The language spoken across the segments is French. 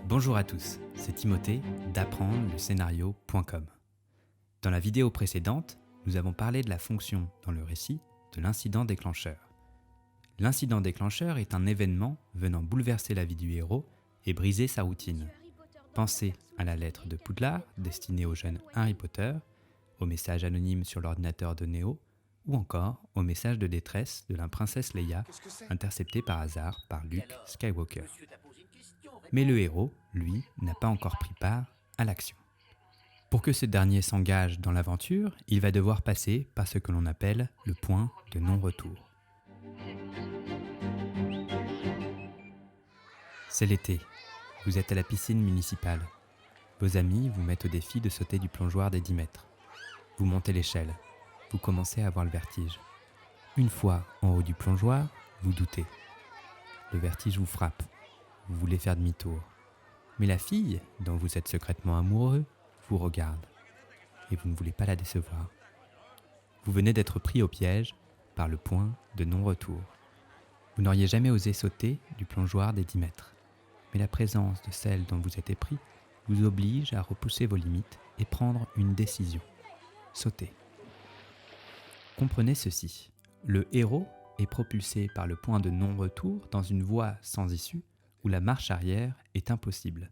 Bonjour à tous, c'est Timothée d'apprendre le scénario.com. Dans la vidéo précédente, nous avons parlé de la fonction dans le récit de l'incident déclencheur. L'incident déclencheur est un événement venant bouleverser la vie du héros et briser sa routine. Pensez à la lettre de Poudlard destinée au jeune Harry Potter, au message anonyme sur l'ordinateur de Neo, ou encore au message de détresse de la princesse Leia, intercepté par hasard par Luke Skywalker. Mais le héros, lui, n'a pas encore pris part à l'action. Pour que ce dernier s'engage dans l'aventure, il va devoir passer par ce que l'on appelle le point de non-retour. C'est l'été. Vous êtes à la piscine municipale. Vos amis vous mettent au défi de sauter du plongeoir des 10 mètres. Vous montez l'échelle. Vous commencez à avoir le vertige. Une fois en haut du plongeoir, vous doutez. Le vertige vous frappe. Vous voulez faire demi-tour. Mais la fille, dont vous êtes secrètement amoureux, vous regarde. Et vous ne voulez pas la décevoir. Vous venez d'être pris au piège par le point de non-retour. Vous n'auriez jamais osé sauter du plongeoir des 10 mètres. Mais la présence de celle dont vous êtes épris vous oblige à repousser vos limites et prendre une décision. Sauter. Comprenez ceci. Le héros est propulsé par le point de non-retour dans une voie sans issue où la marche arrière est impossible.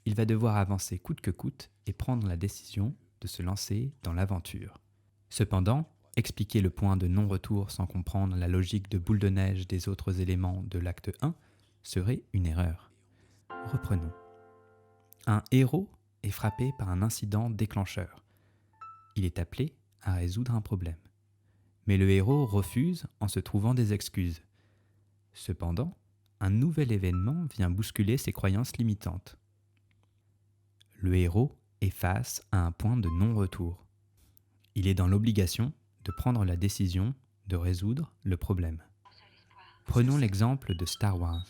Il va devoir avancer coûte que coûte et prendre la décision de se lancer dans l'aventure. Cependant, expliquer le point de non-retour sans comprendre la logique de boule de neige des autres éléments de l'acte 1 serait une erreur. Reprenons. Un héros est frappé par un incident déclencheur. Il est appelé à résoudre un problème. Mais le héros refuse en se trouvant des excuses. Cependant, un nouvel événement vient bousculer ses croyances limitantes. Le héros est face à un point de non-retour. Il est dans l'obligation de prendre la décision de résoudre le problème. Prenons l'exemple de Star Wars.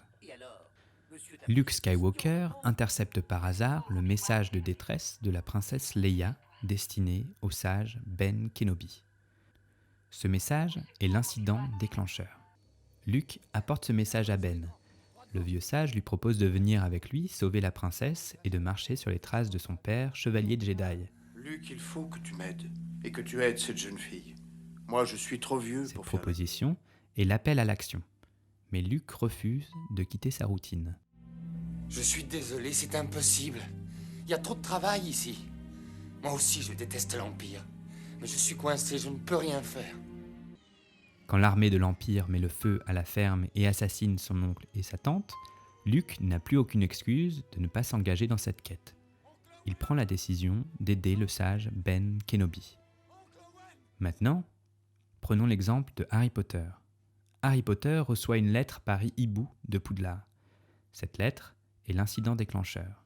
Luke Skywalker intercepte par hasard le message de détresse de la princesse Leia destiné au sage Ben Kenobi. Ce message est l'incident déclencheur. Luke apporte ce message à Ben. Le vieux sage lui propose de venir avec lui sauver la princesse et de marcher sur les traces de son père, chevalier de Jedi. Luke, il faut que tu m'aides et que tu aides cette jeune fille. Moi, je suis trop vieux Cette pour faire... proposition est l'appel à l'action. Mais Luke refuse de quitter sa routine. Je suis désolé, c'est impossible. Il y a trop de travail ici. Moi aussi, je déteste l'Empire. Mais je suis coincé, je ne peux rien faire. Quand l'armée de l'Empire met le feu à la ferme et assassine son oncle et sa tante, Luke n'a plus aucune excuse de ne pas s'engager dans cette quête. Il prend la décision d'aider le sage Ben Kenobi. Maintenant, prenons l'exemple de Harry Potter. Harry Potter reçoit une lettre par hibou de Poudlard. Cette lettre est l'incident déclencheur.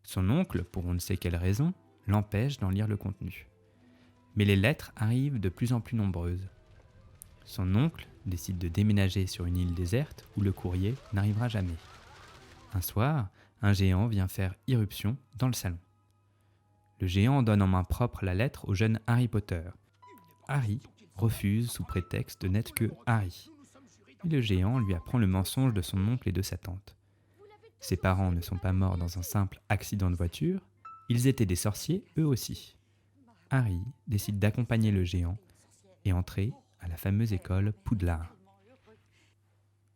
Son oncle, pour on ne sait quelle raison, l'empêche d'en lire le contenu. Mais les lettres arrivent de plus en plus nombreuses. Son oncle décide de déménager sur une île déserte où le courrier n'arrivera jamais. Un soir, un géant vient faire irruption dans le salon. Le géant donne en main propre la lettre au jeune Harry Potter. Harry refuse sous prétexte de n'être que Harry. Et le géant lui apprend le mensonge de son oncle et de sa tante. Ses parents ne sont pas morts dans un simple accident de voiture, ils étaient des sorciers eux aussi. Harry décide d'accompagner le géant et entrer à la fameuse école Poudlard.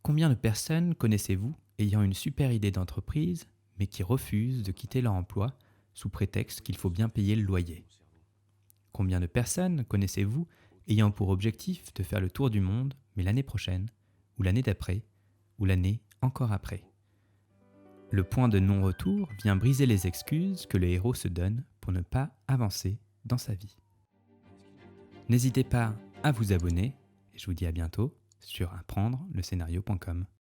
Combien de personnes connaissez-vous ayant une super idée d'entreprise mais qui refusent de quitter leur emploi sous prétexte qu'il faut bien payer le loyer? Combien de personnes connaissez-vous ayant pour objectif de faire le tour du monde mais l'année prochaine, ou l'année d'après, ou l'année encore après? Le point de non-retour vient briser les excuses que le héros se donne pour ne pas avancer dans sa vie. N'hésitez pas à vous abonner et je vous dis à bientôt sur apprendre le scénario.com.